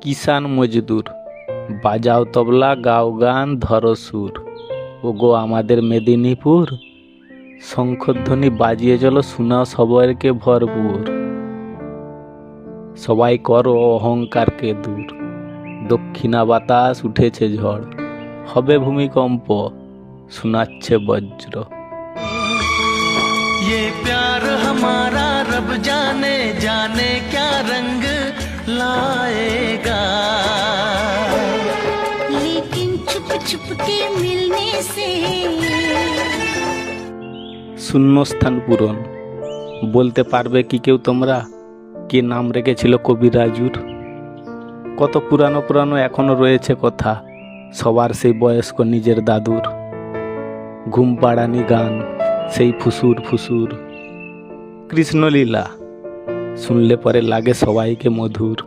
কিষান মজদুর, বাজাও তবলা গাও গান ধরো সুর। ওগো আমাদের মেদিনীপুর, শঙ্খধ্বনি বাজিয়ে চলো শোনাও সবাইকে ভরপুর। সবাই করো অহংকারকে দূর, দক্ষিণা বাতাস উঠেছে ঝড়, হবে ভূমিকম্প শোনাচ্ছে বজ্র। ये प्यार हमारा रब जाने जाने क्या रंग लाएगा, लेकिन छुप छुप के मिलने से শূন্যস্থান পূরণ। বলতে পারবে কি কেউ তোমরা কে নাম রেখেছিল কবিরাজুর? কত পুরানো পুরানো এখনো রয়েছে কথা, সবার সেই বয়স্ক নিজের দাদুর। ঘুম পাড়ানি গান সেই ফুসুর ফুসুর, কৃষ্ণলীলা শুনলে পরে লাগে সবাইকে মধুর।